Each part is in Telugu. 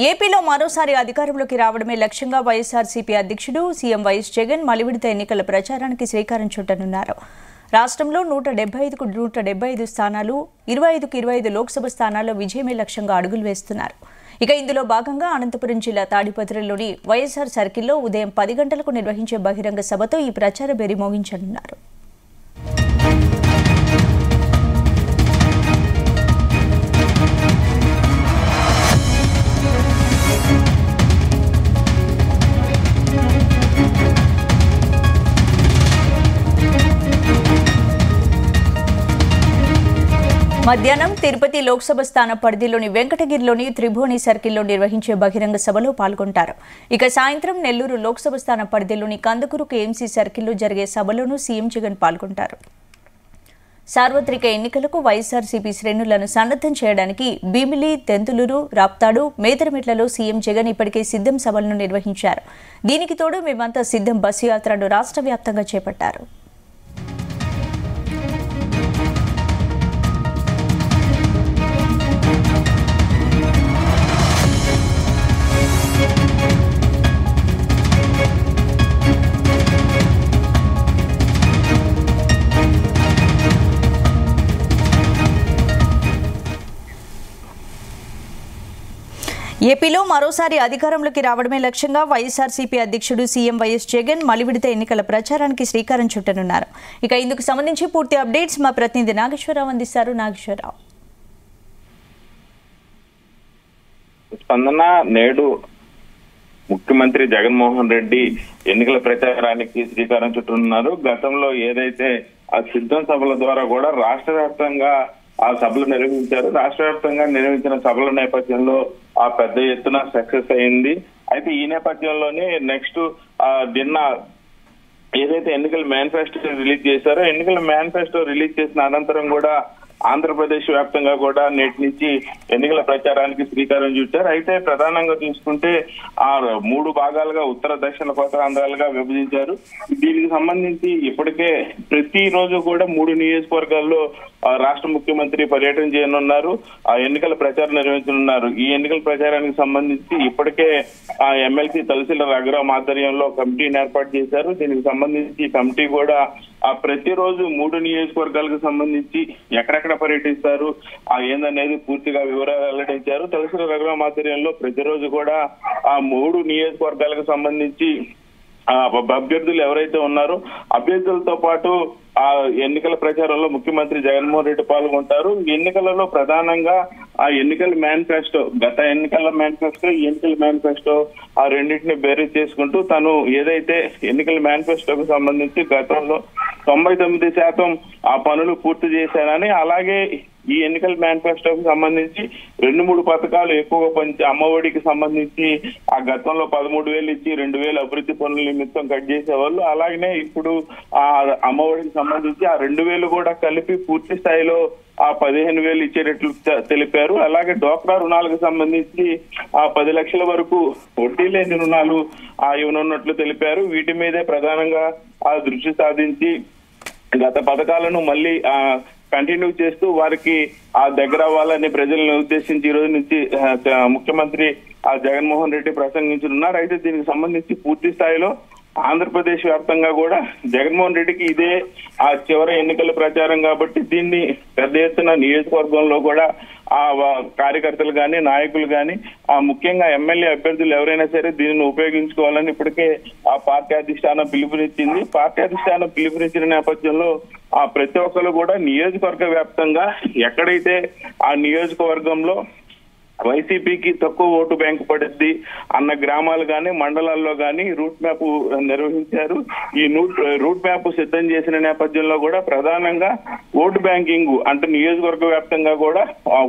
ఏపీలో మరోసారి అధికారంలోకి రావడమే లక్ష్యంగా వైఎస్ఆర్సీపీ అధ్యక్షుడు సీఎం వైఎస్ జగన్ మలివిడత ఎన్నికల ప్రచారానికి శ్రీకారం చుట్టనున్నారు. రాష్ట్రంలో 175కు 175 స్థానాలు, 25కు 25 లోక్సభ స్థానాల్లో విజయమే లక్ష్యంగా అడుగులు వేస్తున్నారు. ఇక ఇందులో భాగంగా అనంతపురం జిల్లా తాడిపత్రిలోని వైఎస్ఆర్ సర్కిల్లో ఉదయం 10 గంటలకు నిర్వహించే బహిరంగ సభతో ఈ ప్రచార బెరి మోగించనున్నారు. మధ్యాహ్నం తిరుపతి లోక్సభ స్థాన పరిధిలోని వెంకటగిరిలోని త్రిభువని సర్కిల్లో నిర్వహించే బహిరంగ సభలో పాల్గొంటారు. ఇక సాయంత్రం నెల్లూరు లోక్సభ స్థాన పరిధిలోని కందుకూరు కేఎంసీ సర్కిల్లో జరిగే సభలోనూ సీఎం జగన్ పాల్గొంటారు. సార్వత్రిక ఎన్నికలకు వైఎస్ఆర్సీపీ శ్రేణులను సన్నద్దం చేయడానికి భీమిలి, తెంతులూరు, రాప్తాడు, మేదరమెట్లలో సీఎం జగన్ ఇప్పటికే సిద్ధం సభలను నిర్వహించారు. దీనికి తోడు మేమంతా సిద్ధం బస్సు యాత్రను రాష్ట్ర వ్యాప్తంగా చేపట్టారు. ఏపీలో మరోసారి అధికారంలోకి రావడమే లక్ష్యంగా వైఎస్ఆర్సీపీ అధ్యక్షుడు సీఎం వైఎస్ జగన్ మలివిడత ఎన్నికల ప్రచారానికి శ్రీకారం చుట్టనున్నారు. ఇక ఇందుకు సంబంధించి పూర్తి అప్డేట్స్ మా ప్రతినిధి నాగేశ్వరరావు అందిస్తారు. నాగేశ్వరరావు, స్పందన నేడు ముఖ్యమంత్రి జగన్మోహన్ రెడ్డి ఎన్నికల ప్రచారానికి శ్రీకారం చుట్టనున్నారు. గతంలో ఏదైతే ఆ సిద్ధం సభల ద్వారా కూడా రాష్ట్ర వ్యాప్తంగా ఆ సభలు నిర్వహించారు. రాష్ట్ర వ్యాప్తంగా నిర్వహించిన సభల నేపథ్యంలో ఆ పెద్ద ఎత్తున సక్సెస్ అయింది. అయితే ఈ నేపథ్యంలోనే నెక్స్ట్ నిన్న ఏదైతే ఎన్నికల మేనిఫెస్టో రిలీజ్ చేశారో, ఎన్నికల మేనిఫెస్టో రిలీజ్ చేసిన అనంతరం కూడా ఆంధ్రప్రదేశ్ వ్యాప్తంగా కూడా నేటి నుంచి ఎన్నికల ప్రచారానికి శ్రీకారం చుట్టారు. అయితే ప్రధానంగా చూసుకుంటే ఆ 3 భాగాలుగా ఉత్తర, దక్షిణ, కోస్తాంధ్రాలుగా విభజించారు. దీనికి సంబంధించి ఇప్పటికే ప్రతిరోజు కూడా 3 నియోజకవర్గాల్లో రాష్ట్ర ముఖ్యమంత్రి పర్యటన చేయనున్నారు. ఆ ఎన్నికల ప్రచారం నిర్వహించనున్నారు. ఈ ఎన్నికల ప్రచారానికి సంబంధించి ఇప్పటికే ఆ ఎమ్మెల్సీ తలసిల రఘురాం ఆధ్వర్యంలో కమిటీని ఏర్పాటు చేశారు. దీనికి సంబంధించి కమిటీ కూడా ఆ ప్రతిరోజు 3 నియోజకవర్గాలకు సంబంధించి ఎక్కడెక్కడ పర్యటిస్తారు ఏందనేది పూర్తిగా వివరాలు వెల్లడించారు. తలసిల రఘురాం ఆధ్వర్యంలో ప్రతిరోజు కూడా ఆ 3 నియోజకవర్గాలకు సంబంధించి అభ్యర్థులు ఎవరైతే ఉన్నారో అభ్యర్థులతో పాటు ఆ ఎన్నికల ప్రచారంలో ముఖ్యమంత్రి జగన్మోహన్ రెడ్డి పాల్గొంటారు. ఎన్నికలలో ప్రధానంగా ఆ ఎన్నికల మేనిఫెస్టో, గత ఎన్నికల మేనిఫెస్టో, ఈ ఎన్నికల మేనిఫెస్టో ఆ రెండింటిని బేరీజ్ చేసుకుంటూ తను ఏదైతే ఎన్నికల మేనిఫెస్టోకు సంబంధించి గతంలో 99% ఆ పనులు పూర్తి చేశారని, అలాగే ఈ ఎన్నికల మేనిఫెస్టోకి సంబంధించి 2-3 పథకాలు ఎక్కువగా పంచి అమ్మఒడికి సంబంధించి ఆ గతంలో 13,000 ఇచ్చి 2,000 అభివృద్ధి పనుల నిమిత్తం కట్ చేసేవాళ్ళు. అలాగనే ఇప్పుడు ఆ అమ్మఒడికి సంబంధించి ఆ 2,000 కూడా కలిపి పూర్తి స్థాయిలో ఆ 15,000 ఇచ్చేటట్లు తెలిపారు. అలాగే డ్వాక్రా రుణాలకు సంబంధించి ఆ 10 లక్షల వరకు వడ్డీ లేని రుణాలు ఇవ్వనున్నట్లు తెలిపారు. వీటి మీదే ప్రధానంగా ఆ దృష్టి సాధించి గత పథకాలను మళ్ళీ కంటిన్యూ చేస్తూ వారికి ఆ దగ్గర అవ్వాలని ప్రజలను ఉద్దేశించి ఈ రోజు నుంచి ముఖ్యమంత్రి జగన్మోహన్ రెడ్డి ప్రసంగించనున్నారు. అయితే దీనికి సంబంధించి పూర్తి స్థాయిలో ఆంధ్రప్రదేశ్ వ్యాప్తంగా కూడా జగన్మోహన్ రెడ్డికి ఇదే ఆ చివరి ఎన్నికల ప్రచారం కాబట్టి దీన్ని పెద్ద ఎత్తున నియోజకవర్గంలో కూడా ఆ కార్యకర్తలు కానీ, నాయకులు కానీ, ముఖ్యంగా ఎమ్మెల్యే అభ్యర్థులు ఎవరైనా సరే దీనిని ఉపయోగించుకోవాలని ఇప్పటికే ఆ పార్టీ అధిష్టానం పిలుపునిచ్చింది. పార్టీ అధిష్టానం పిలుపునిచ్చిన నేపథ్యంలో ఆ ప్రతి ఒక్కరు కూడా నియోజకవర్గ వ్యాప్తంగా ఎక్కడైతే ఆ నియోజకవర్గంలో వైసీపీకి తక్కువ ఓటు బ్యాంకు పడుద్ది అన్న గ్రామాలు కానీ, మండలాల్లో కానీ రూట్ మ్యాప్ నిర్వహించారు. ఈ రూట్ మ్యాప్ సిద్ధం చేసిన నేపథ్యంలో కూడా ప్రధానంగా ఓటు బ్యాంకింగ్ అంటే నియోజకవర్గ వ్యాప్తంగా కూడా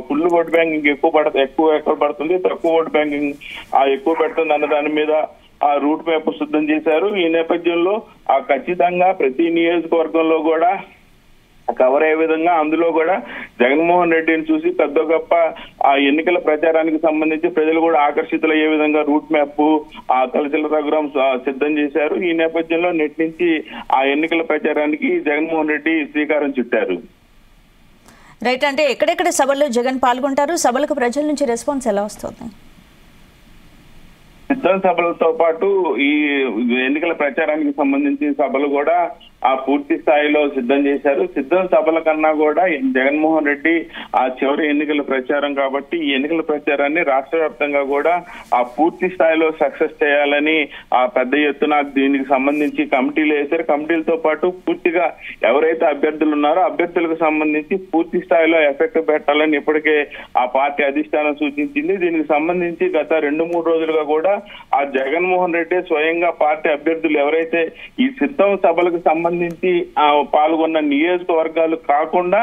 ఫుల్ ఓటు బ్యాంకింగ్ ఎక్కువ ఎక్కడ పడుతుంది, తక్కువ ఓటు బ్యాంకింగ్ ఎక్కువ పెడుతుంది అన్న దాని మీద ఆ రూట్ మ్యాప్ సిద్ధం చేశారు. ఈ నేపథ్యంలో ఖచ్చితంగా ప్రతి నియోజకవర్గంలో కూడా కవర్ అయ్యే విధంగా అందులో కూడా జగన్మోహన్ రెడ్డిని చూసి పెద్ద గొప్ప ఆ ఎన్నికల ప్రచారానికి సంబంధించి ప్రజలు కూడా ఆకర్షితులయ్యే విధంగా రూట్ మ్యాప్ ఆ తలసిల రఘురాం సిద్ధం చేశారు. ఈ నేపథ్యంలో నేటి నుంచి ఆ ఎన్నికల ప్రచారానికి జగన్మోహన్ రెడ్డి శ్రీకారం చుట్టారు. రైట్, అంటే ఎక్కడెక్కడ సభల్లో జగన్ పాల్గొంటారు, సభలకు ప్రజల నుంచి రెస్పాన్స్ ఎలా వస్తుంది? సిద్ధం సభలతో పాటు ఈ ఎన్నికల ప్రచారానికి సంబంధించిన సభలు కూడా ఆ పూర్తి స్థాయిలో సిద్ధం చేశారు. సిద్ధం సభల కన్నా కూడా జగన్మోహన్ రెడ్డి ఆ చివరి ఎన్నికల ప్రచారం కాబట్టి ఈ ఎన్నికల ప్రచారాన్ని రాష్ట్ర వ్యాప్తంగా కూడా ఆ పూర్తి స్థాయిలో సక్సెస్ చేయాలని ఆ పెద్ద ఎత్తున దీనికి సంబంధించి కమిటీలు వేశారు. కమిటీలతో పాటు పూర్తిగా ఎవరైతే అభ్యర్థులు ఉన్నారో అభ్యర్థులకు సంబంధించి పూర్తి స్థాయిలో ఎఫెక్ట్ పెట్టాలని ఇప్పటికే ఆ పార్టీ అధిష్టానం సూచించింది. దీనికి సంబంధించి గత 2-3 రోజులుగా కూడా ఆ జగన్మోహన్ రెడ్డి స్వయంగా పార్టీ అభ్యర్థులు ఎవరైతే ఈ సిద్ధం సభలకు సంబంధించి పాల్గొన్న నియోజకవర్గాలు కాకుండా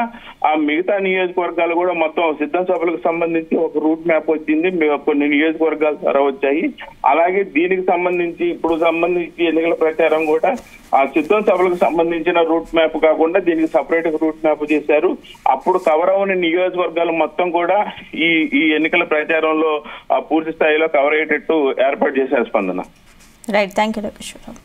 ఆ మిగతా నియోజకవర్గాలు కూడా మొత్తం సిద్ధం సభలకు సంబంధించి ఒక రూట్ మ్యాప్ వచ్చింది. కొన్ని నియోజకవర్గాలు ద్వారా వచ్చాయి. అలాగే దీనికి సంబంధించి ఎన్నికల ప్రచారం కూడా ఆ సిద్ధం సభలకు సంబంధించిన రూట్ మ్యాప్ కాకుండా దీనికి సపరేట్ రూట్ మ్యాప్ చేశారు. అప్పుడు కవర్ అవని నియోజకవర్గాలు మొత్తం కూడా ఈ ఎన్నికల ప్రచారంలో పూర్తి స్థాయిలో కవర్ అయ్యేటట్టు ఏర్పాటు చేశారు. స్పందన. Right, thank you Lokeswara Rao.